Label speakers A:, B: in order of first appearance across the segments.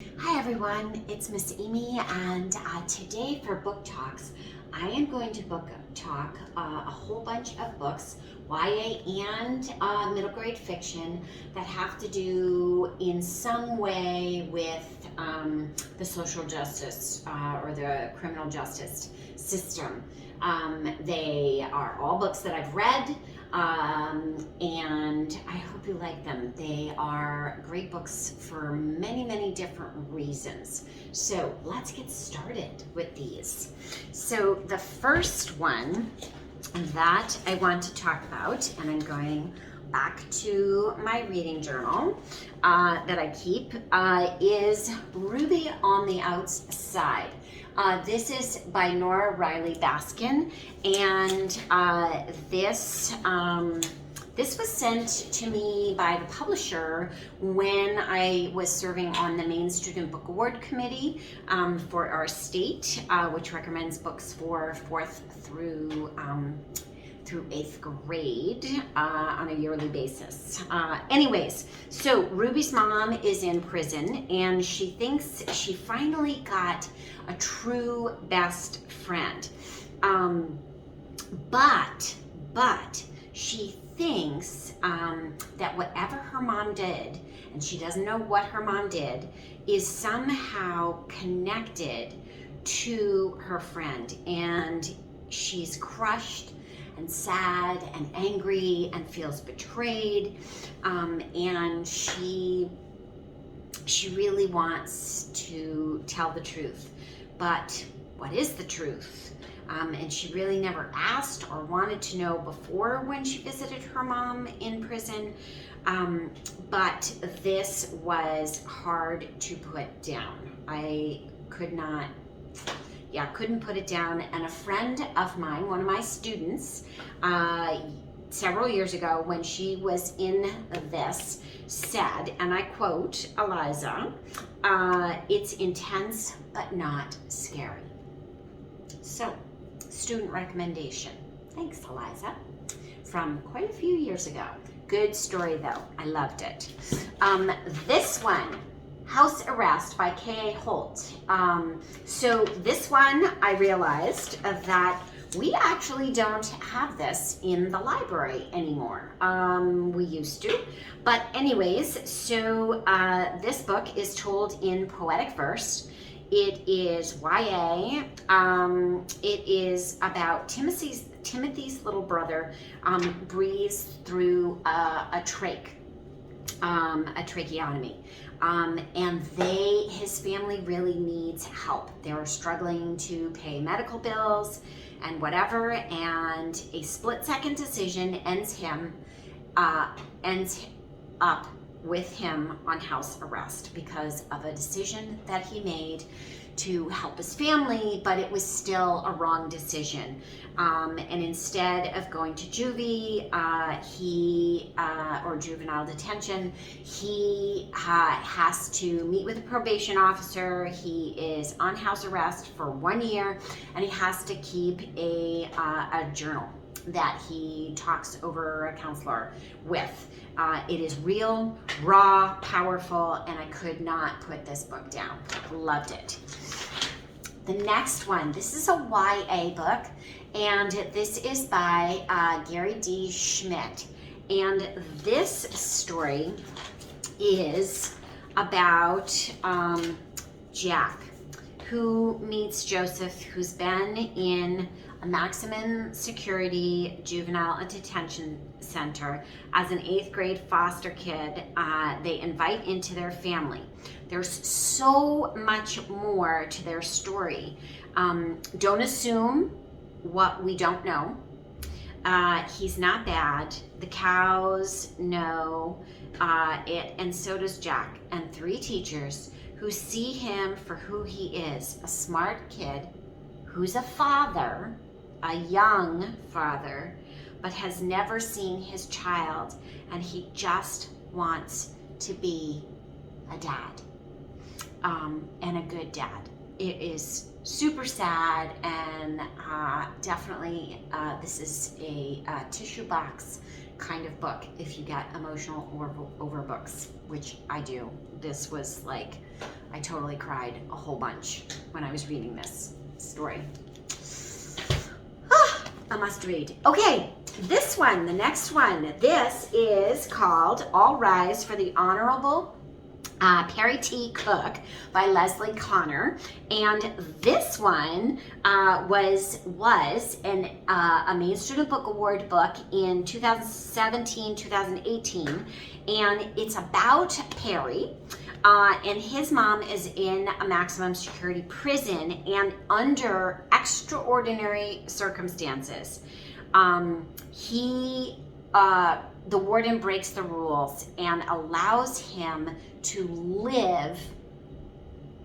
A: Hi everyone, it's Miss Amy, and today for Book Talks, I am going to book talk a whole bunch of books, YA and middle grade fiction, that have to do in some way with the social justice or the criminal justice system. They are all books that I've read. And I hope you like them. They are great books for many different reasons. So let's get started with these. So the first one that I want to talk about, and I'm going back to my reading journal that I keep, is Ruby on the Outside. This is by Nora Riley Baskin, and this was sent to me by the publisher when I was serving on the Maine Student Book Award Committee for our state, which recommends books for 4th through 8th grade on a yearly basis. Anyways, so Ruby's mom is in prison, and she thinks she finally got a true best friend. But she thinks that whatever her mom did, and she doesn't know what her mom did, is somehow connected to her friend, and she's crushed and sad and angry and feels betrayed, and she really wants to tell the truth. But what is the truth? And she really never asked or wanted to know before when she visited her mom in prison. But this was hard to put down. I couldn't put it down. And a friend of mine, one of my students, several years ago when she was in this, said, and I quote Eliza, "It's intense but not scary." So, student recommendation. Thanks, Eliza. From quite a few years ago. Good story though. I loved it. This one, House Arrest by K.A. Holt. So this one, I realized that we actually don't have this in the library anymore. We used to. But anyways, so this book is told in poetic verse. It is YA. It is about Timothy's little brother breathes through a tracheotomy. And his family really needs help. They're struggling to pay medical bills and whatever, and a split-second decision ends up with him on house arrest because of a decision that he made to help his family, but it was still a wrong decision. And instead of going to juvie, or juvenile detention, he has to meet with a probation officer. He is on house arrest for 1 year, and he has to keep a journal that he talks over a counselor with. It is real, raw, powerful, and I could not put this book down. Loved it. The next one, this is a YA book, and this is by Gary D. Schmidt. And this story is about Jack, who meets Joseph, who's been in a maximum security juvenile detention center as an 8th grade foster kid. They invite into their family. There's so much more to their story. Don't assume what we don't know. He's not bad. The cows know it, and so does Jack, and 3 teachers who see him for who he is, a smart kid who's a father, a young father, but has never seen his child, and he just wants to be a dad, and a good dad. It is super sad, and definitely this is a tissue box kind of book if you get emotional over books, which I do. This was like, I totally cried a whole bunch when I was reading this story. A must read. Okay, this one, the next one, this is called All Rise for the Honorable Perry T. Cook by Leslie Connor, and this one was a Main Student Book Award book in 2017-2018, and it's about Perry. And his mom is in a maximum security prison, and under extraordinary circumstances, the warden breaks the rules and allows him to live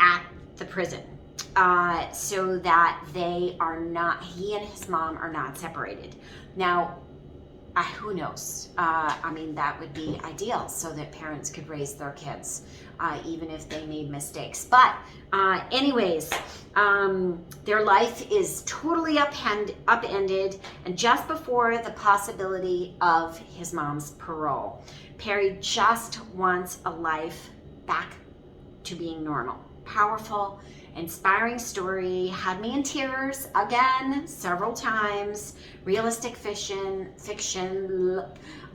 A: at the prison, so that he and his mom are not separated. Now, who knows? I mean, that would be ideal so that parents could raise their kids, even if they made mistakes. But anyways, their life is totally upended, and just before the possibility of his mom's parole, Perry just wants a life back to being normal. Powerful, inspiring story, had me in tears again several times. Realistic fiction.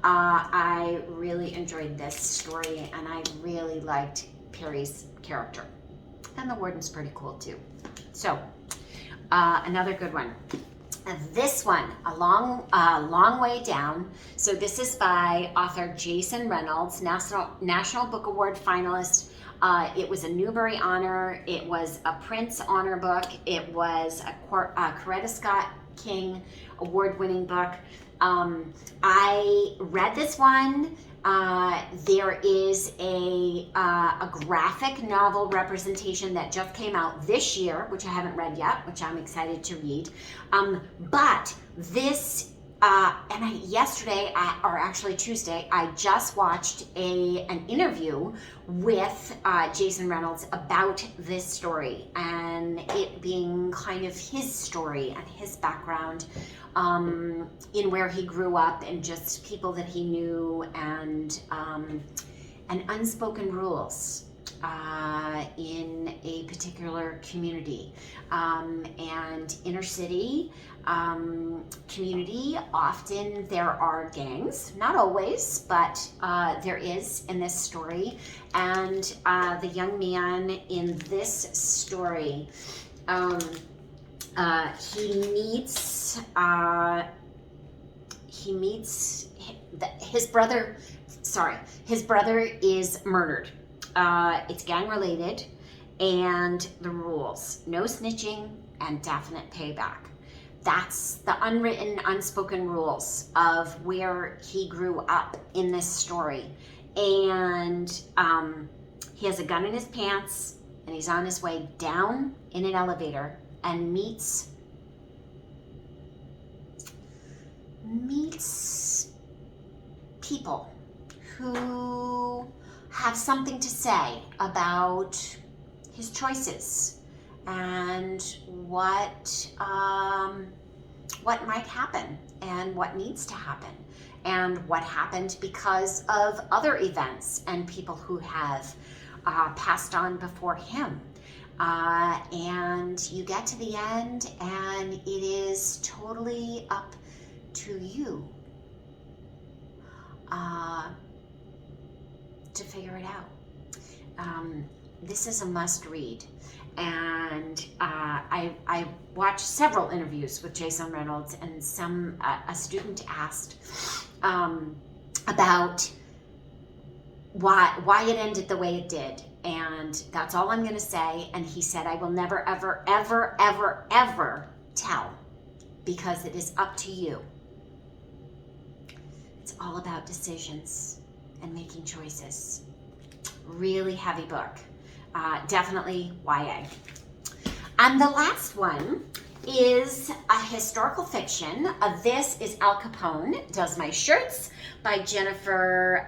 A: I really enjoyed this story, and I really liked Perry's character, and the warden's pretty cool too. So another good one. This one, a long way down. So this is by author Jason Reynolds, National Book Award finalist. It was a Newbery Honor. It was a Prince Honor book. It was a Coretta Scott King award-winning book. I read this one. There is a graphic novel representation that just came out this year, which I haven't read yet, which I'm excited to read. But this, yesterday, or actually Tuesday, I just watched an interview with Jason Reynolds about this story, and it being kind of his story and his background, in where he grew up, and just people that he knew, and unspoken rules in a particular community, and inner city community. Often there are gangs, not always, but there is in this story. And the young man in this story, he meets his brother. His brother is murdered. It's gang related, and the rules: no snitching and definite payback. That's the unwritten, unspoken rules of where he grew up in this story. And he has a gun in his pants, and he's on his way down in an elevator and meets people who have something to say about his choices and what might happen and what needs to happen and what happened because of other events and people who have passed on before him. And you get to the end, and it is totally up to you to figure it out. This is a must read, and I watched several interviews with Jason Reynolds, and a student asked about why it ended the way it did, and that's all I'm going to say. And he said, I will never, ever, ever, ever, ever tell, because it is up to you. It's all about decisions and making choices. Really heavy book. Definitely YA. And the last one is a historical fiction. This is Al Capone Does My Shirts by Jennifer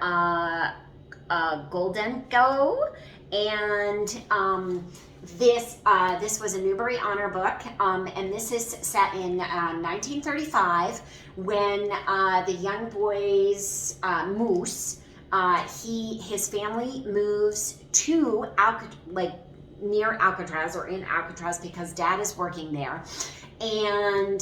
A: Goldenko. And this was a Newbery Honor book, and this is set in 1935 when the young boy's Moose, his family moves to near Alcatraz or in Alcatraz because Dad is working there. And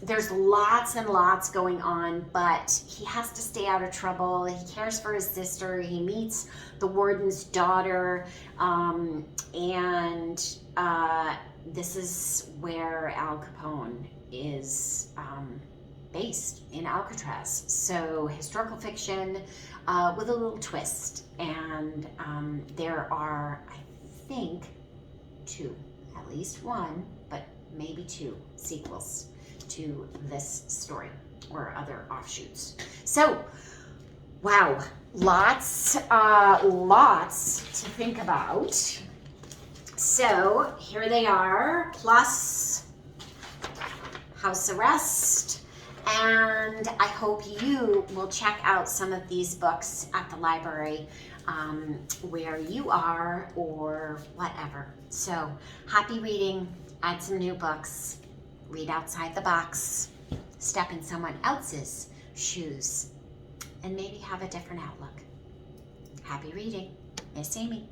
A: there's lots and lots going on, but he has to stay out of trouble. He cares for his sister. He meets the warden's daughter, and this is where Al Capone is based, in Alcatraz. So historical fiction with a little twist. And there are, I think, at least one, but maybe two sequels to this story or other offshoots. So, wow, lots to think about. So here they are, plus house arrest. And I hope you will check out some of these books at the library where you are or whatever. So happy reading, add some new books, read outside the box, step in someone else's shoes, and maybe have a different outlook. Happy reading. Miss Amy.